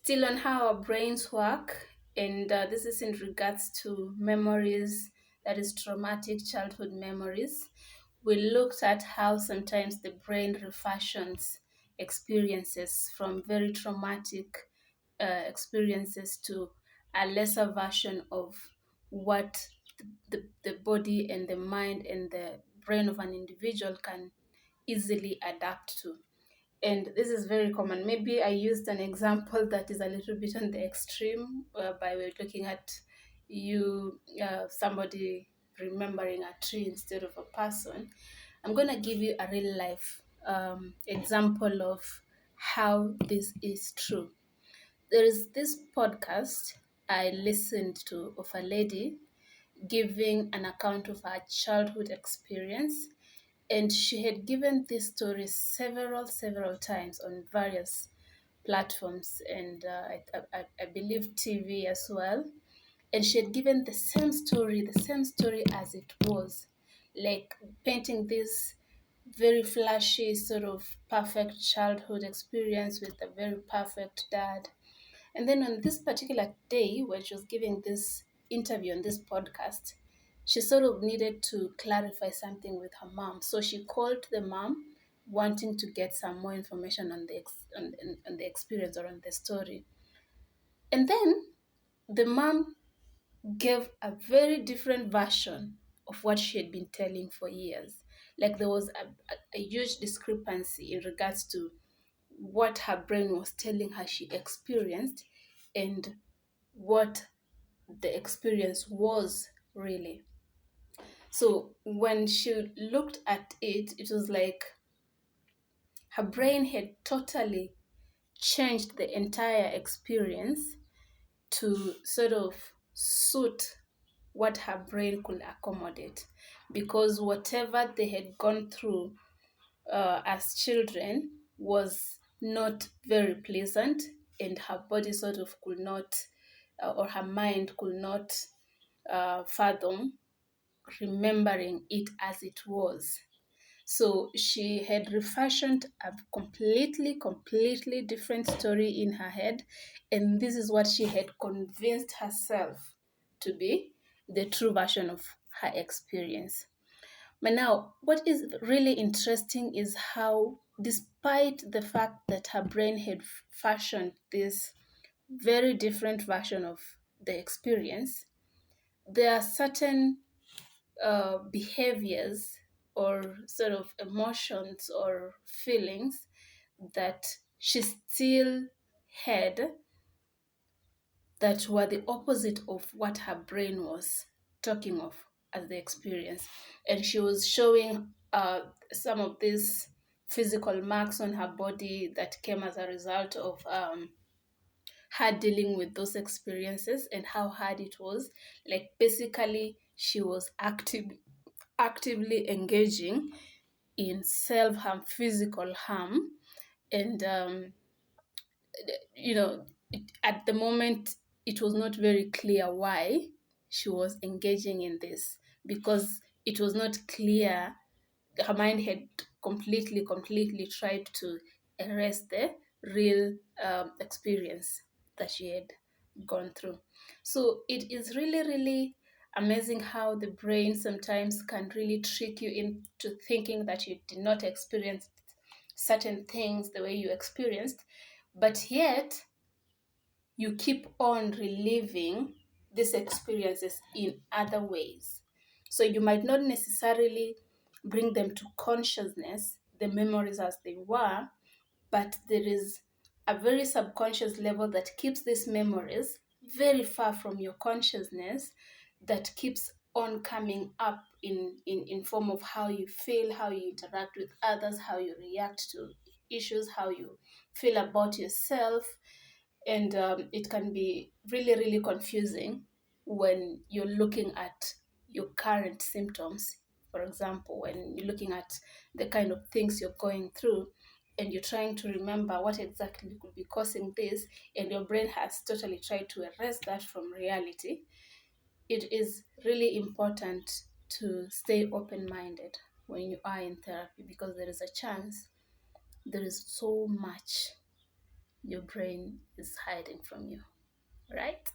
Still on how our brains work, and this is in regards to memories, that is, traumatic childhood memories. We looked at how sometimes the brain refashions experiences from very traumatic experiences to a lesser version of what the body and the mind and the brain of an individual can easily adapt to. And this is very common. Maybe I used an example that is a little bit on the extreme, by we're looking at somebody remembering a tree instead of a person. I'm going to give you a real life example of how this is true. There is this podcast I listened to of a lady giving an account of her childhood experience, and she had given this story several times on various platforms, and I believe TV as well. And she had given the same story as it was, like painting this very flashy sort of perfect childhood experience with a very perfect dad. And then on this particular day where she was giving this interview on this podcast, she sort of needed to clarify something with her mom. So she called the mom, wanting to get some more information on on the experience or on the story. And then the mom gave a very different version of what she had been telling for years. Like there was a huge discrepancy in regards to what her brain was telling her she experienced and what the experience was really. So when she looked at it, it was like her brain had totally changed the entire experience to sort of suit what her brain could accommodate. Because whatever they had gone through as children was not very pleasant, and her body sort of could not, or her mind could not fathom remembering it as it was. So she had refashioned a completely different story in her head, and this is what she had convinced herself to be the true version of her experience. But now, what is really interesting is how, despite the fact that her brain had fashioned this very different version of the experience, there are certain behaviors or sort of emotions or feelings that she still had that were the opposite of what her brain was talking of as the experience. And she was showing some of these physical marks on her body that came as a result of her dealing with those experiences and how hard it was. Like basically, she was actively engaging in self-harm, physical harm. And at the moment, it was not very clear why she was engaging in this, because it was not clear. Her mind had completely tried to erase the real experience that she had gone through. So it is really amazing how the brain sometimes can really trick you into thinking that you did not experience certain things the way you experienced, but yet you keep on reliving these experiences in other ways. So you might not necessarily bring them to consciousness, the memories as they were, but there is a very subconscious level that keeps these memories very far from your consciousness, that keeps on coming up in form of how you feel, how you interact with others, how you react to issues, how you feel about yourself. And it can be really confusing when you're looking at your current symptoms. For example, when you're looking at the kind of things you're going through and you're trying to remember what exactly could be causing this, and your brain has totally tried to erase that from reality, it is really important to stay open-minded when you are in therapy, because there is a chance there is so much your brain is hiding from you, right?